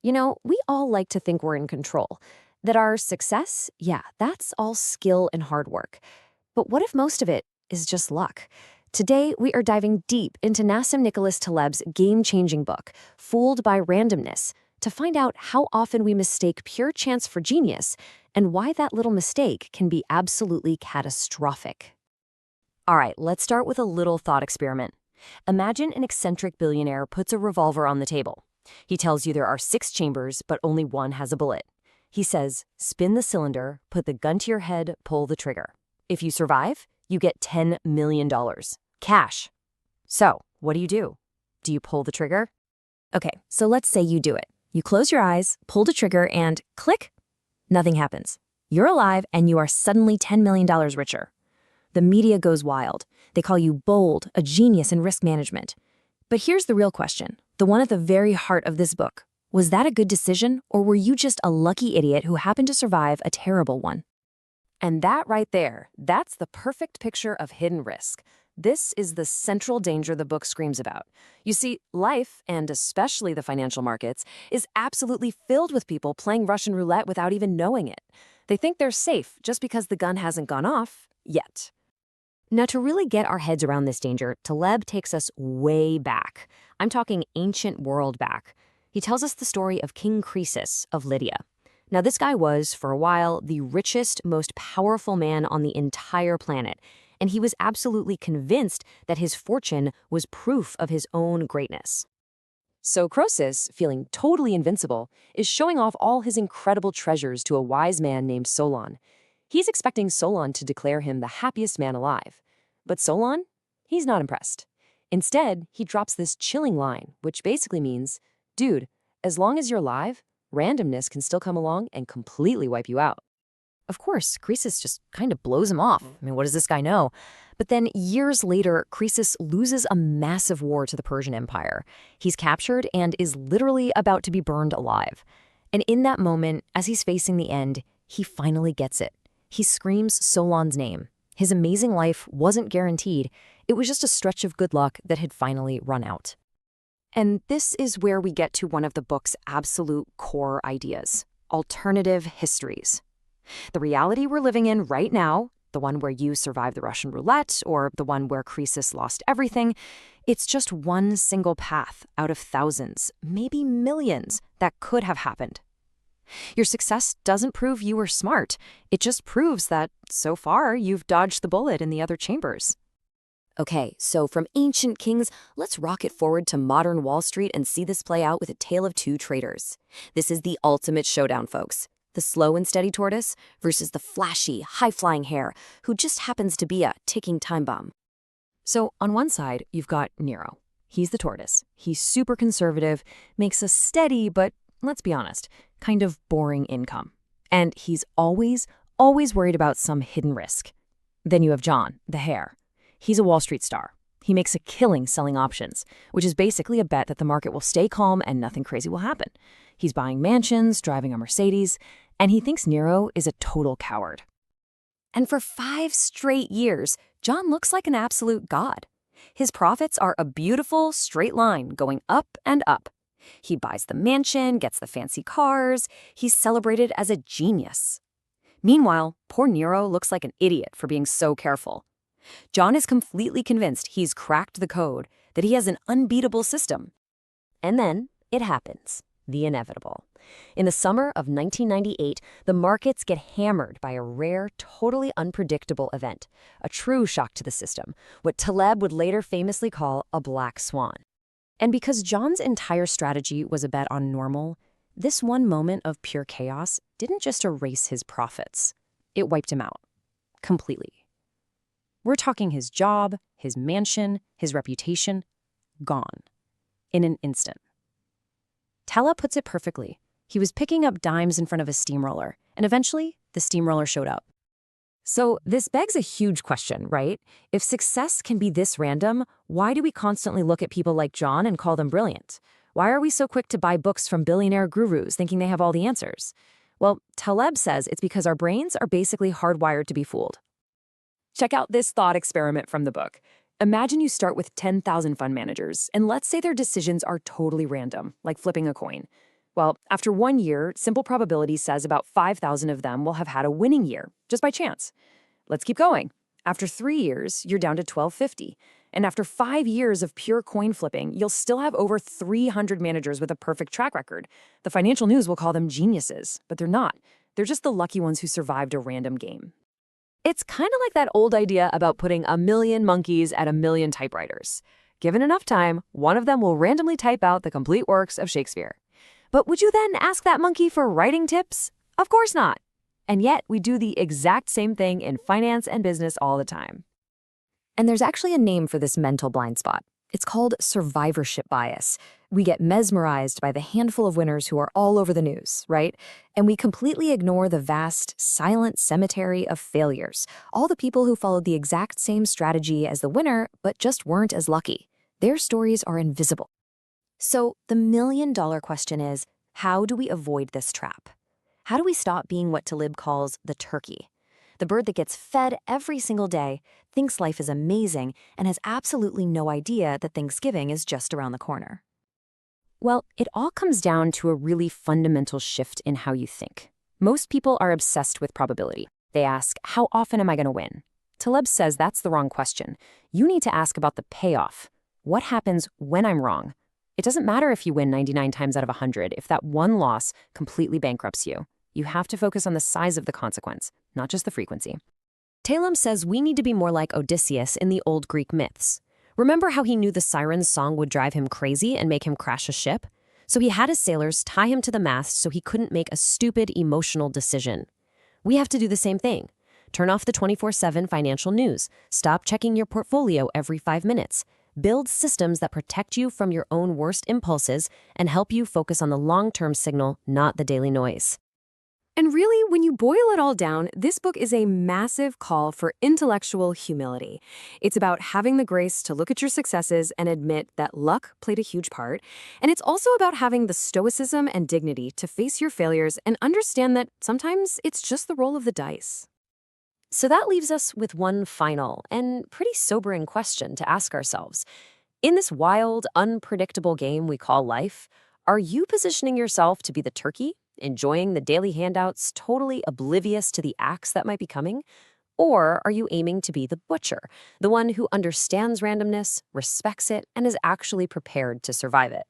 We all like to think we're in control, that our success, yeah, that's all skill and hard work. But what if most of it is just luck? Today, we are diving deep into Nassim Nicholas Taleb's game-changing book, Fooled by Randomness, to find out how often we mistake pure chance for genius and why that little mistake can be absolutely catastrophic. All right, let's start with a little thought experiment. Imagine an eccentric billionaire puts a revolver on the table. He tells you there are 6 chambers, but only one has a bullet. He says, spin the cylinder, put the gun to your head, pull the trigger. If you survive, you get $10 million. Cash. So, what do? Do you pull the trigger? Okay, so let's say you do it. You close your eyes, pull the trigger, and click. Nothing happens. You're alive, and you are suddenly $10 million richer. The media goes wild. They call you bold, a genius in risk management. But here's the real question, the one at the very heart of this book. Was that a good decision, or were you just a lucky idiot who happened to survive a terrible one? And that right there, that's the perfect picture of hidden risk. This is the central danger the book screams about. You see, life, and especially the financial markets, is absolutely filled with people playing Russian roulette without even knowing it. They think they're safe just because the gun hasn't gone off yet. Now, to really get our heads around this danger, Taleb takes us way back. I'm talking ancient world back. He tells us the story of King Croesus of Lydia. Now, this guy was, for a while, the richest, most powerful man on the entire planet, and he was absolutely convinced that his fortune was proof of his own greatness. So Croesus, feeling totally invincible, is showing off all his incredible treasures to a wise man named Solon. He's expecting Solon to declare him the happiest man alive. But Solon? He's not impressed. Instead, he drops this chilling line, which basically means, dude, as long as you're alive, randomness can still come along and completely wipe you out. Of course, Croesus just kind of blows him off. I mean, what does this guy know? But then years later, Croesus loses a massive war to the Persian Empire. He's captured and is literally about to be burned alive. And in that moment, as he's facing the end, he finally gets it. He screams Solon's name. His amazing life wasn't guaranteed. It was just a stretch of good luck that had finally run out. And this is where we get to one of the book's absolute core ideas, alternative histories. The reality we're living in right now, the one where you survived the Russian roulette or the one where Croesus lost everything, it's just one single path out of thousands, maybe millions, that could have happened. Your success doesn't prove you were smart. It just proves that, so far, you've dodged the bullet in the other chambers. Okay, so from ancient kings, let's rocket forward to modern Wall Street and see this play out with a tale of 2 traders. This is the ultimate showdown, folks. The slow and steady tortoise versus the flashy, high-flying hare, who just happens to be a ticking time bomb. So on one side, you've got Nero. He's the tortoise. He's super conservative, makes a steady, but let's be honest, kind of boring income. And he's always worried about some hidden risk. Then you have John, the hare. He's a Wall Street star. He makes a killing selling options, which is basically a bet that the market will stay calm and nothing crazy will happen. He's buying mansions, driving a Mercedes, and he thinks Nero is a total coward. And for 5 straight years, John looks like an absolute god. His profits are a beautiful, straight line going up and up. He buys the mansion, gets the fancy cars. He's celebrated as a genius. Meanwhile, poor Nero looks like an idiot for being so careful. John is completely convinced he's cracked the code, that he has an unbeatable system. And then it happens, the inevitable. In the summer of 1998, the markets get hammered by a rare, totally unpredictable event, a true shock to the system, what Taleb would later famously call a black swan. And because John's entire strategy was a bet on normal, this one moment of pure chaos didn't just erase his profits. It wiped him out. Completely. We're talking his job, his mansion, his reputation, gone. In an instant. Taleb puts it perfectly. He was picking up dimes in front of a steamroller, and eventually, the steamroller showed up. So this begs a huge question, right? If success can be this random, why do we constantly look at people like John and call them brilliant? Why are we so quick to buy books from billionaire gurus thinking they have all the answers? Well, Taleb says it's because our brains are basically hardwired to be fooled. Check out this thought experiment from the book. Imagine you start with 10,000 fund managers, and let's say their decisions are totally random, like flipping a coin. Well, after 1 year, simple probability says about 5,000 of them will have had a winning year, just by chance. Let's keep going. After 3 years, you're down to 1250. And after 5 years of pure coin flipping, you'll still have over 300 managers with a perfect track record. The financial news will call them geniuses, but they're not. They're just the lucky ones who survived a random game. It's kind of like that old idea about putting a million monkeys at a million typewriters. Given enough time, one of them will randomly type out the complete works of Shakespeare. But would you then ask that monkey for writing tips? Of course not. And yet, we do the exact same thing in finance and business all the time. And there's actually a name for this mental blind spot. It's called survivorship bias. We get mesmerized by the handful of winners who are all over the news, right? And we completely ignore the vast, silent cemetery of failures, all the people who followed the exact same strategy as the winner, but just weren't as lucky. Their stories are invisible. So the million-dollar question is, how do we avoid this trap? How do we stop being what Taleb calls the turkey? The bird that gets fed every single day, thinks life is amazing, and has absolutely no idea that Thanksgiving is just around the corner. Well, it all comes down to a really fundamental shift in how you think. Most people are obsessed with probability. They ask, how often am I going to win? Taleb says that's the wrong question. You need to ask about the payoff. What happens when I'm wrong? It doesn't matter if you win 99 times out of 100 if that one loss completely bankrupts you. You have to focus on the size of the consequence, not just the frequency. Taleb says we need to be more like Odysseus in the old Greek myths. Remember how he knew the siren's song would drive him crazy and make him crash a ship? So he had his sailors tie him to the mast so he couldn't make a stupid emotional decision. We have to do the same thing. Turn off the 24/7 financial news. Stop checking your portfolio every 5 minutes. Build systems that protect you from your own worst impulses and help you focus on the long-term signal, not the daily noise. And really, when you boil it all down, this book is a massive call for intellectual humility. It's about having the grace to look at your successes and admit that luck played a huge part. And it's also about having the stoicism and dignity to face your failures and understand that sometimes it's just the roll of the dice. So that leaves us with one final and pretty sobering question to ask ourselves. In this wild, unpredictable game we call life, are you positioning yourself to be the turkey, enjoying the daily handouts, totally oblivious to the acts that might be coming? Or are you aiming to be the butcher, the one who understands randomness, respects it, and is actually prepared to survive it?